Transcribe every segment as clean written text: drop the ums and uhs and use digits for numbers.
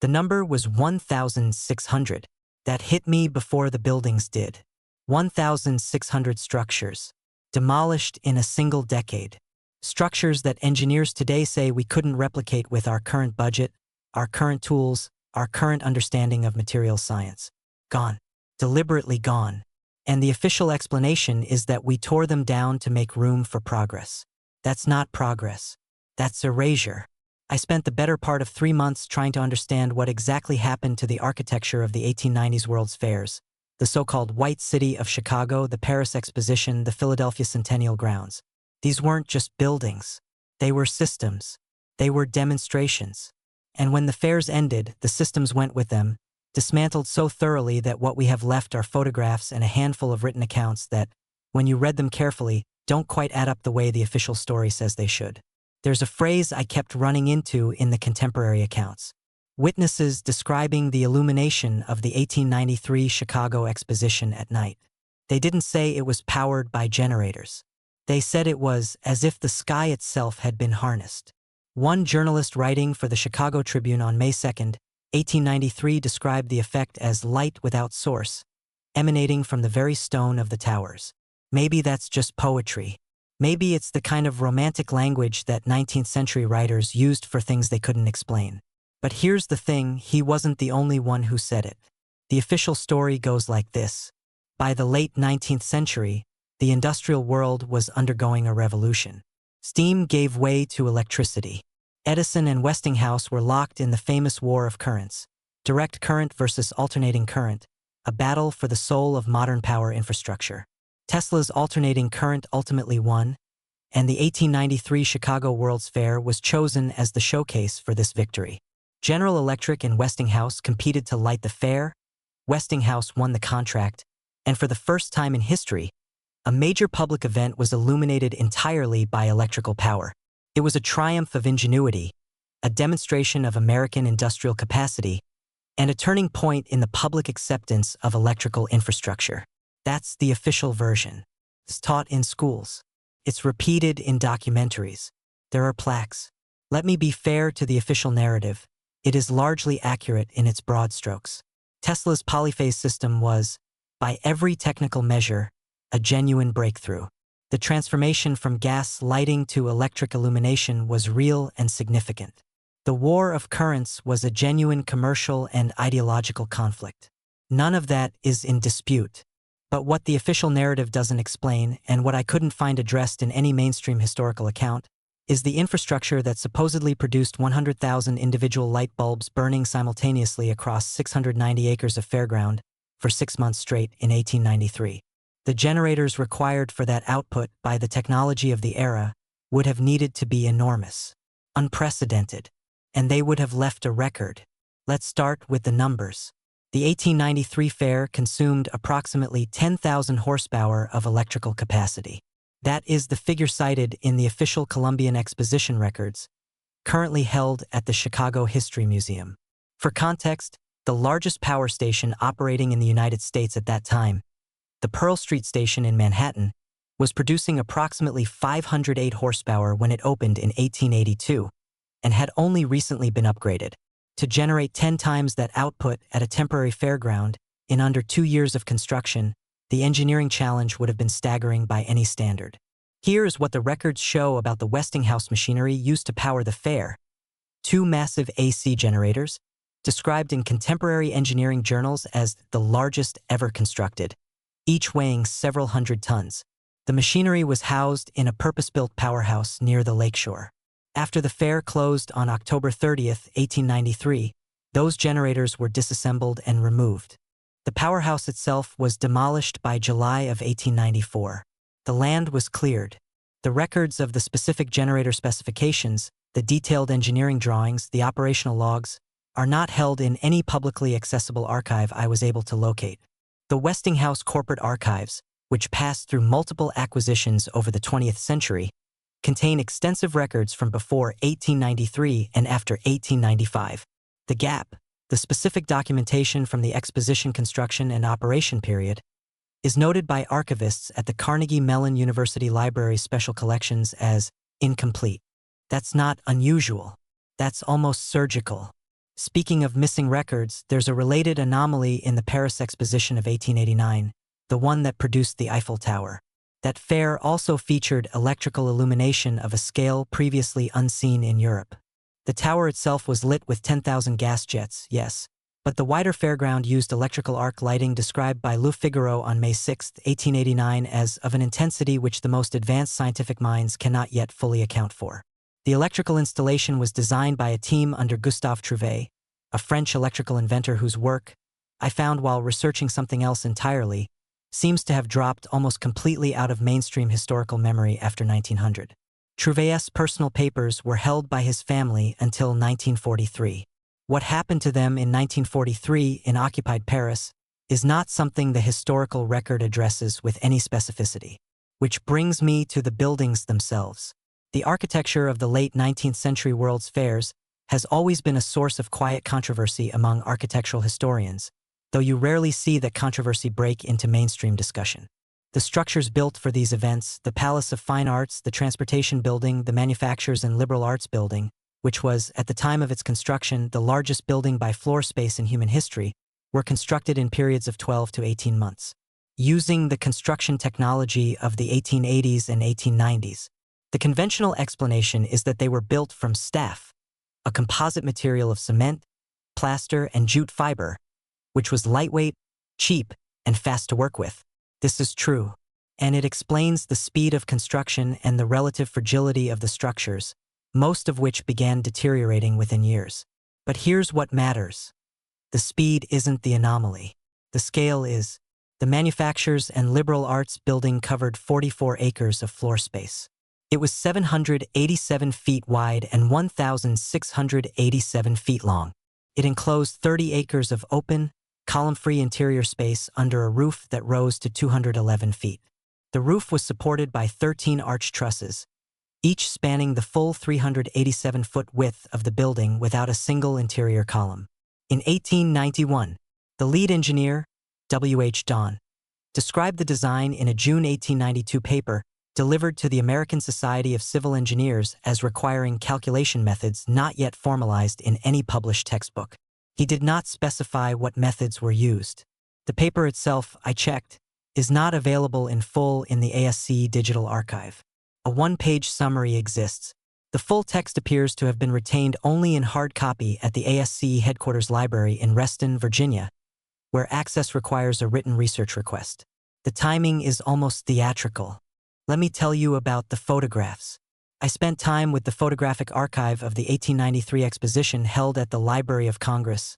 The number was 1,600. That hit me before the buildings did. 1,600 structures, demolished in a single decade. Structures that engineers today say we couldn't replicate with our current budget, our current tools, our current understanding of material science. Gone. Deliberately gone. And the official explanation is that we tore them down to make room for progress. That's not progress. That's erasure. I spent the better part of 3 months trying to understand what exactly happened to the architecture of the 1890s World's Fairs, the so-called White City of Chicago, the Paris Exposition, the Philadelphia Centennial Grounds. These weren't just buildings. They were systems. They were demonstrations. And when the fairs ended, the systems went with them, dismantled so thoroughly that what we have left are photographs and a handful of written accounts that, when you read them carefully, don't quite add up the way the official story says they should. There's a phrase I kept running into in the contemporary accounts. Witnesses describing the illumination of the 1893 Chicago Exposition at night. They didn't say it was powered by generators. They said it was as if the sky itself had been harnessed. One journalist writing for the Chicago Tribune on May 2, 1893 described the effect as light without source, emanating from the very stone of the towers. Maybe that's just poetry. Maybe it's the kind of romantic language that 19th century writers used for things they couldn't explain. But here's the thing, he wasn't the only one who said it. The official story goes like this. By the late 19th century, the industrial world was undergoing a revolution. Steam gave way to electricity. Edison and Westinghouse were locked in the famous war of currents, direct current versus alternating current, a battle for the soul of modern power infrastructure. Tesla's alternating current ultimately won, and the 1893 Chicago World's Fair was chosen as the showcase for this victory. General Electric and Westinghouse competed to light the fair. Westinghouse won the contract, and for the first time in history, a major public event was illuminated entirely by electrical power. It was a triumph of ingenuity, a demonstration of American industrial capacity, and a turning point in the public acceptance of electrical infrastructure. That's the official version. It's taught in schools. It's repeated in documentaries. There are plaques. Let me be fair to the official narrative. It is largely accurate in its broad strokes. Tesla's polyphase system was, by every technical measure, a genuine breakthrough. The transformation from gas lighting to electric illumination was real and significant. The war of currents was a genuine commercial and ideological conflict. None of that is in dispute. But what the official narrative doesn't explain, and what I couldn't find addressed in any mainstream historical account, is the infrastructure that supposedly produced 100,000 individual light bulbs burning simultaneously across 690 acres of fairground for 6 months straight in 1893. The generators required for that output by the technology of the era would have needed to be enormous, unprecedented, and they would have left a record. Let's start with the numbers. The 1893 fair consumed approximately 10,000 horsepower of electrical capacity. That is the figure cited in the official Columbian Exposition records, currently held at the Chicago History Museum. For context, the largest power station operating in the United States at that time, the Pearl Street Station in Manhattan, was producing approximately 508 horsepower when it opened in 1882, and had only recently been upgraded. To generate 10 times that output at a temporary fairground in under 2 years of construction, the engineering challenge would have been staggering by any standard. Here's what the records show about the Westinghouse machinery used to power the fair. 2 massive AC generators, described in contemporary engineering journals as the largest ever constructed, each weighing several hundred tons. The machinery was housed in a purpose-built powerhouse near the lakeshore. After the fair closed on October 30th, 1893, those generators were disassembled and removed. The powerhouse itself was demolished by July of 1894. The land was cleared. The records of the specific generator specifications, the detailed engineering drawings, the operational logs, are not held in any publicly accessible archive I was able to locate. The Westinghouse Corporate Archives, which passed through multiple acquisitions over the 20th century, contain extensive records from before 1893 and after 1895. The gap, the specific documentation from the exposition construction and operation period, is noted by archivists at the Carnegie Mellon University Library Special Collections as incomplete. That's not unusual. That's almost surgical. Speaking of missing records, there's a related anomaly in the Paris Exposition of 1889, the one that produced the Eiffel Tower. That fair also featured electrical illumination of a scale previously unseen in Europe. The tower itself was lit with 10,000 gas jets, yes, but the wider fairground used electrical arc lighting described by Lou Figaro on May 6, 1889 as of an intensity which the most advanced scientific minds cannot yet fully account for. The electrical installation was designed by a team under Gustave Trouvé, a French electrical inventor whose work, I found while researching something else entirely, seems to have dropped almost completely out of mainstream historical memory after 1900. Trouvé's personal papers were held by his family until 1943. What happened to them in 1943 in occupied Paris is not something the historical record addresses with any specificity. Which brings me to the buildings themselves. The architecture of the late 19th century World's Fairs has always been a source of quiet controversy among architectural historians, though you rarely see that controversy break into mainstream discussion. The structures built for these events, the Palace of Fine Arts, the Transportation Building, the Manufactures and Liberal Arts Building, which was, at the time of its construction, the largest building by floor space in human history, were constructed in periods of 12 to 18 months. Using the construction technology of the 1880s and 1890s, the conventional explanation is that they were built from staff, a composite material of cement, plaster, and jute fiber, which was lightweight, cheap, and fast to work with. This is true, and it explains the speed of construction and the relative fragility of the structures, most of which began deteriorating within years. But here's what matters. The speed isn't the anomaly. The scale is. The Manufactures and Liberal Arts Building covered 44 acres of floor space. It was 787 feet wide and 1,687 feet long. It enclosed 30 acres of open, column-free interior space under a roof that rose to 211 feet. The roof was supported by 13 arch trusses, each spanning the full 387-foot width of the building without a single interior column. In 1891, the lead engineer, W. H. Dawn, described the design in a June 1892 paper delivered to the American Society of Civil Engineers as requiring calculation methods not yet formalized in any published textbook. He did not specify what methods were used. The paper itself, I checked, is not available in full in the ASCE Digital Archive. A one-page summary exists. The full text appears to have been retained only in hard copy at the ASCE headquarters library in Reston, Virginia, where access requires a written research request. The timing is almost theatrical. Let me tell you about the photographs. I spent time with the photographic archive of the 1893 exposition held at the Library of Congress,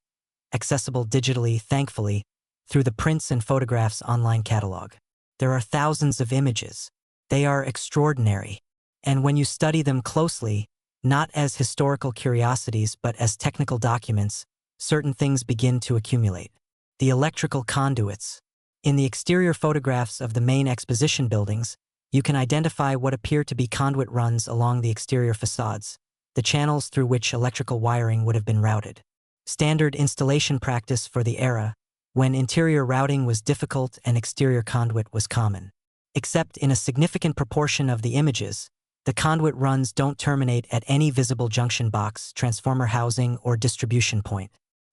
accessible digitally, thankfully, through the Prints and Photographs online catalog. There are thousands of images. They are extraordinary, and when you study them closely, not as historical curiosities but as technical documents, certain things begin to accumulate. The electrical conduits. In the exterior photographs of the main exposition buildings, you can identify what appear to be conduit runs along the exterior facades, the channels through which electrical wiring would have been routed. Standard installation practice for the era, when interior routing was difficult and exterior conduit was common. Except in a significant proportion of the images, the conduit runs don't terminate at any visible junction box, transformer housing, or distribution point.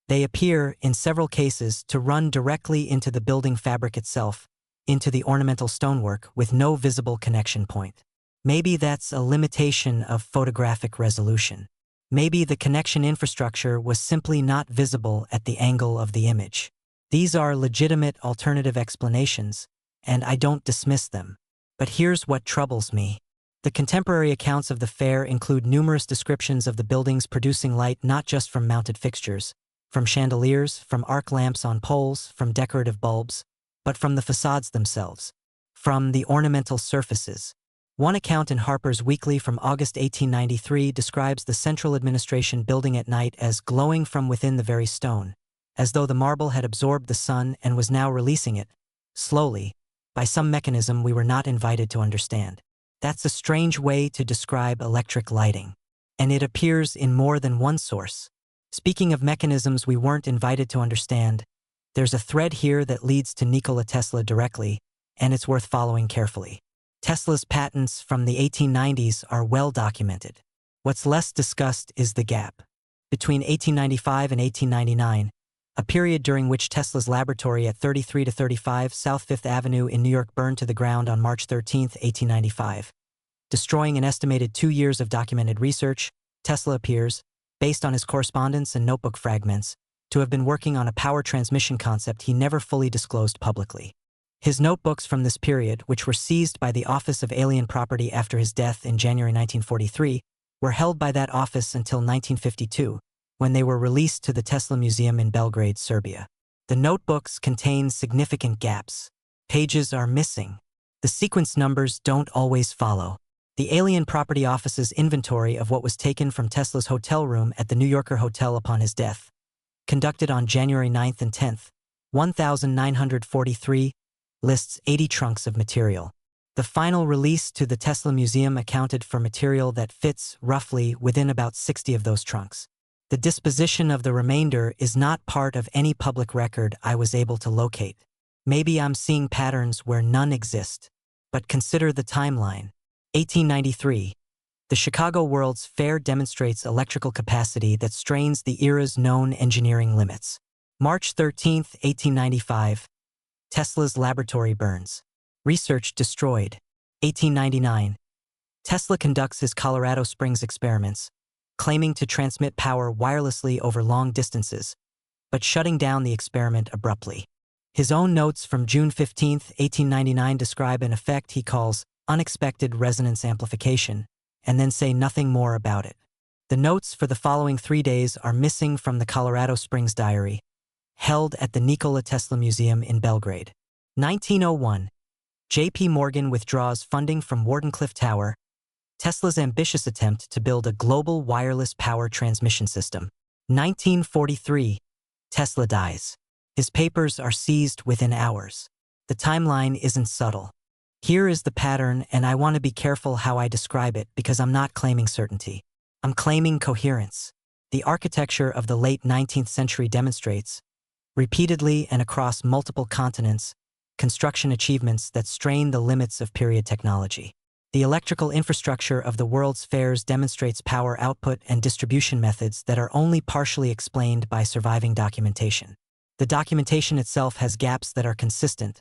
They appear, in several cases, to run directly into the building fabric itself, into the ornamental stonework with no visible connection point. Maybe that's a limitation of photographic resolution. Maybe the connection infrastructure was simply not visible at the angle of the image. These are legitimate alternative explanations, and I don't dismiss them. But here's what troubles me. The contemporary accounts of the fair include numerous descriptions of the buildings producing light not just from mounted fixtures, from chandeliers, from arc lamps on poles, from decorative bulbs, but from the facades themselves, from the ornamental surfaces. One account in Harper's Weekly from August 1893 describes the Central Administration building at night as glowing from within the very stone, as though the marble had absorbed the sun and was now releasing it, slowly, by some mechanism we were not invited to understand. That's a strange way to describe electric lighting, and it appears in more than one source. Speaking of mechanisms we weren't invited to understand, there's a thread here that leads to Nikola Tesla directly, and it's worth following carefully. Tesla's patents from the 1890s are well documented. What's less discussed is the gap between 1895 and 1899, a period during which Tesla's laboratory at 33-35 South Fifth Avenue in New York burned to the ground on March 13, 1895. Destroying an estimated 2 years of documented research, Tesla appears, based on his correspondence and notebook fragments, to have been working on a power transmission concept he never fully disclosed publicly. His notebooks from this period, which were seized by the Office of Alien Property after his death in January 1943, were held by that office until 1952, when they were released to the Tesla Museum in Belgrade, Serbia. The notebooks contain significant gaps. Pages are missing. The sequence numbers don't always follow. The Alien Property Office's inventory of what was taken from Tesla's hotel room at the New Yorker Hotel upon his death, conducted on January 9th and 10th, 1943, lists 80 trunks of material. The final release to the Tesla Museum accounted for material that fits, roughly, within about 60 of those trunks. The disposition of the remainder is not part of any public record I was able to locate. Maybe I'm seeing patterns where none exist. But consider the timeline. 1893. The Chicago World's Fair demonstrates electrical capacity that strains the era's known engineering limits. March 13, 1895. Tesla's laboratory burns. Research destroyed. 1899. Tesla conducts his Colorado Springs experiments, claiming to transmit power wirelessly over long distances, but shutting down the experiment abruptly. His own notes from June 15, 1899 describe an effect he calls unexpected resonance amplification, and then say nothing more about it. The notes for the following 3 days are missing from the Colorado Springs diary, held at the Nikola Tesla Museum in Belgrade. 1901. J.P. Morgan withdraws funding from Wardenclyffe Tower, Tesla's ambitious attempt to build a global wireless power transmission system. 1943. Tesla dies. His papers are seized within hours. The timeline isn't subtle. Here is the pattern, and I want to be careful how I describe it because I'm not claiming certainty. I'm claiming coherence. The architecture of the late 19th century demonstrates, repeatedly and across multiple continents, construction achievements that strain the limits of period technology. The electrical infrastructure of the world's fairs demonstrates power output and distribution methods that are only partially explained by surviving documentation. The documentation itself has gaps that are consistent,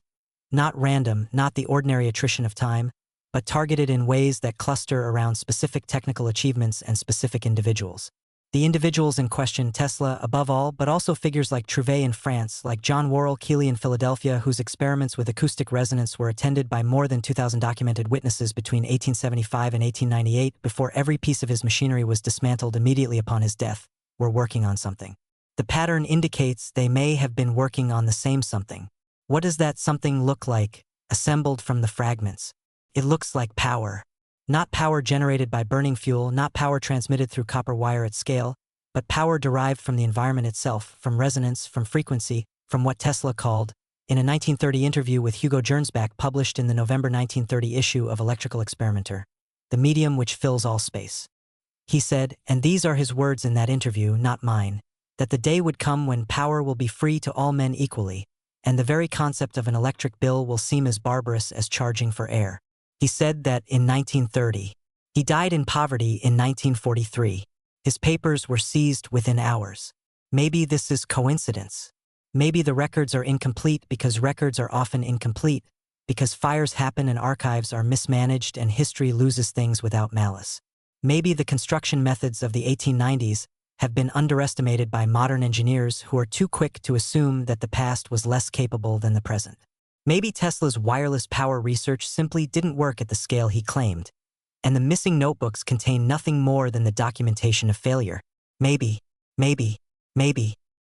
not random, not the ordinary attrition of time, but targeted in ways that cluster around specific technical achievements and specific individuals. The individuals in question, Tesla above all, but also figures like Trouvé in France, like John Worrell Keely in Philadelphia, whose experiments with acoustic resonance were attended by more than 2,000 documented witnesses between 1875 and 1898 before every piece of his machinery was dismantled immediately upon his death, were working on something. The pattern indicates they may have been working on the same something. What does that something look like, assembled from the fragments? It looks like power. Not power generated by burning fuel, not power transmitted through copper wire at scale, but power derived from the environment itself, from resonance, from frequency, from what Tesla called, in a 1930 interview with Hugo Gernsback published in the November 1930 issue of Electrical Experimenter, the medium which fills all space. He said, and these are his words in that interview, not mine, that the day would come when power will be free to all men equally, and the very concept of an electric bill will seem as barbarous as charging for air. He said that in 1930. He died in poverty in 1943. His papers were seized within hours. Maybe this is coincidence. Maybe the records are incomplete because records are often incomplete, because fires happen and archives are mismanaged and history loses things without malice. Maybe the construction methods of the 1890s have been underestimated by modern engineers who are too quick to assume that the past was less capable than the present. Maybe Tesla's wireless power research simply didn't work at the scale he claimed, and the missing notebooks contain nothing more than the documentation of failure. Maybe.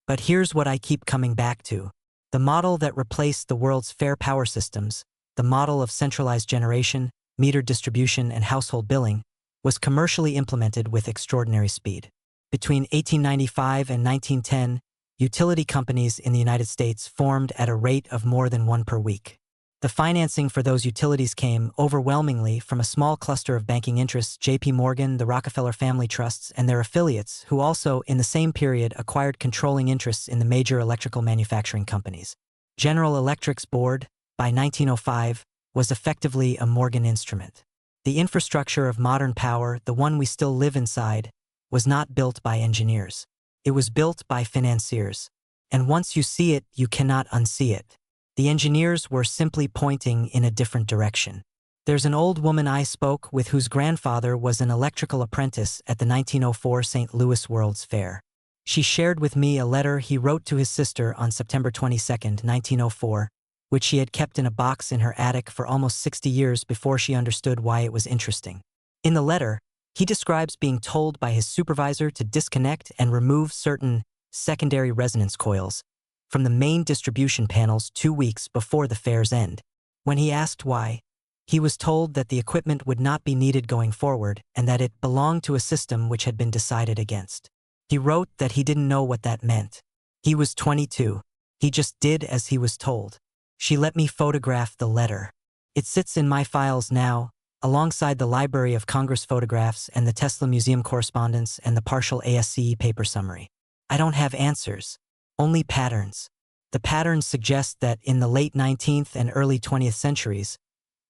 But here's what I keep coming back to. The model that replaced the world's fair power systems, the model of centralized generation, metered distribution, and household billing, was commercially implemented with extraordinary speed. Between 1895 and 1910, utility companies in the United States formed at a rate of more than one per week. The financing for those utilities came overwhelmingly from a small cluster of banking interests, J.P. Morgan, the Rockefeller family trusts, and their affiliates, who also, in the same period, acquired controlling interests in the major electrical manufacturing companies. General Electric's board, by 1905, was effectively a Morgan instrument. The infrastructure of modern power, the one we still live inside, was not built by engineers. It was built by financiers. And once you see it, you cannot unsee it. The engineers were simply pointing in a different direction. There's an old woman I spoke with whose grandfather was an electrical apprentice at the 1904 St. Louis World's Fair. She shared with me a letter he wrote to his sister on September 22, 1904, which she had kept in a box in her attic for almost 60 years before she understood why it was interesting. In the letter, he describes being told by his supervisor to disconnect and remove certain secondary resonance coils from the main distribution panels 2 weeks before the fair's end. When he asked why, he was told that the equipment would not be needed going forward and that it belonged to a system which had been decided against. He wrote that he didn't know what that meant. He was 22. He just did as he was told. She let me photograph the letter. It sits in my files now, alongside the Library of Congress photographs and the Tesla Museum correspondence and the partial ASCE paper summary. I don't have answers, only patterns. The patterns suggest that in the late 19th and early 20th centuries,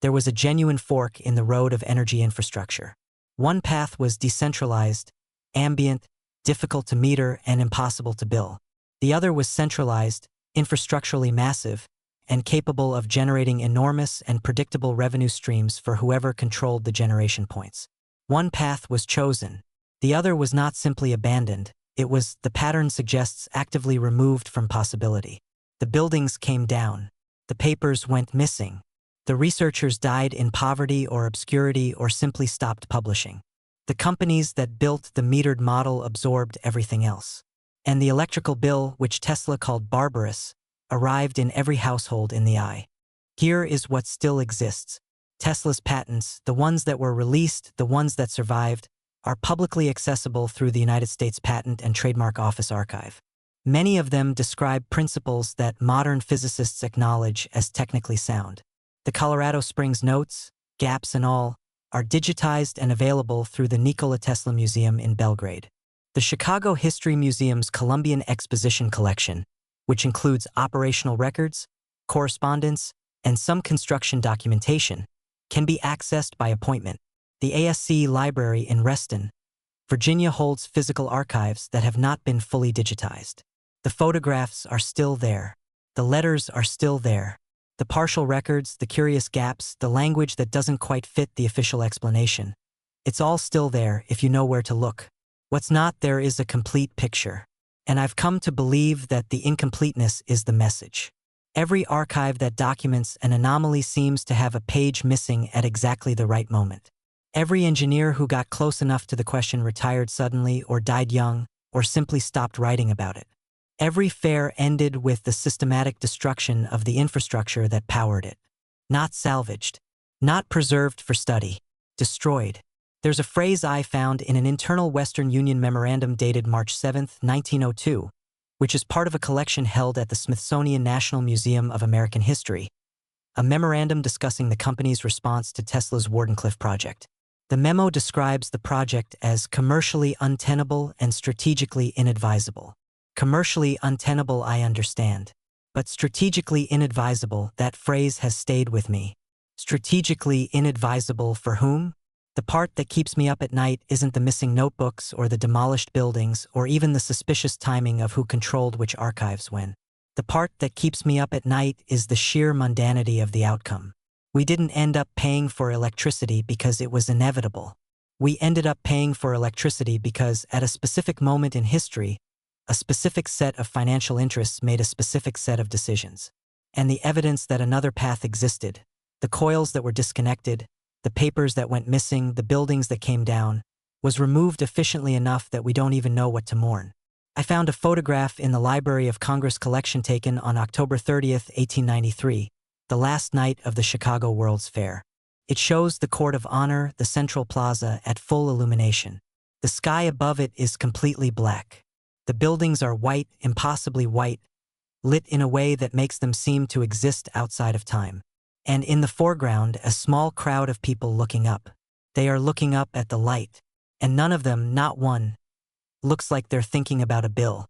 there was a genuine fork in the road of energy infrastructure. One path was decentralized, ambient, difficult to meter, and impossible to bill. The other was centralized, infrastructurally massive, and capable of generating enormous and predictable revenue streams for whoever controlled the generation points. One path was chosen. The other was not simply abandoned. It was, the pattern suggests, actively removed from possibility. The buildings came down. The papers went missing. The researchers died in poverty or obscurity or simply stopped publishing. The companies that built the metered model absorbed everything else. And the electrical bill, which Tesla called barbarous, arrived in every household in the eye. Here is what still exists. Tesla's patents, the ones that were released, the ones that survived, are publicly accessible through the United States Patent and Trademark Office archive. Many of them describe principles that modern physicists acknowledge as technically sound. The Colorado Springs notes, gaps and all, are digitized and available through the Nikola Tesla Museum in Belgrade. The Chicago History Museum's Columbian Exposition Collection, which includes operational records, correspondence, and some construction documentation, can be accessed by appointment. The ASCE Library in Reston, Virginia holds physical archives that have not been fully digitized. The photographs are still there. The letters are still there. The partial records, the curious gaps, the language that doesn't quite fit the official explanation. It's all still there if you know where to look. What's not there is a complete picture. And I've come to believe that the incompleteness is the message. Every archive that documents an anomaly seems to have a page missing at exactly the right moment. Every engineer who got close enough to the question retired suddenly or died young or simply stopped writing about it. Every fair ended with the systematic destruction of the infrastructure that powered it. Not salvaged. Not preserved for study. Destroyed. There's a phrase I found in an internal Western Union memorandum dated March 7, 1902, which is part of a collection held at the Smithsonian National Museum of American History, a memorandum discussing the company's response to Tesla's Wardenclyffe project. The memo describes the project as commercially untenable and strategically inadvisable. Commercially untenable, I understand. But strategically inadvisable, that phrase has stayed with me. Strategically inadvisable for whom? The part that keeps me up at night isn't the missing notebooks or the demolished buildings or even the suspicious timing of who controlled which archives when. The part that keeps me up at night is the sheer mundanity of the outcome. We didn't end up paying for electricity because it was inevitable. We ended up paying for electricity because, at a specific moment in history, a specific set of financial interests made a specific set of decisions. And the evidence that another path existed, the coils that were disconnected, the papers that went missing, the buildings that came down, was removed efficiently enough that we don't even know what to mourn. I found a photograph in the Library of Congress collection taken on October 30, 1893, the last night of the Chicago World's Fair. It shows the Court of Honor, the Central Plaza, at full illumination. The sky above it is completely black. The buildings are white, impossibly white, lit in a way that makes them seem to exist outside of time. And in the foreground, a small crowd of people looking up. They are looking up at the light. And none of them, not one, looks like they're thinking about a bill.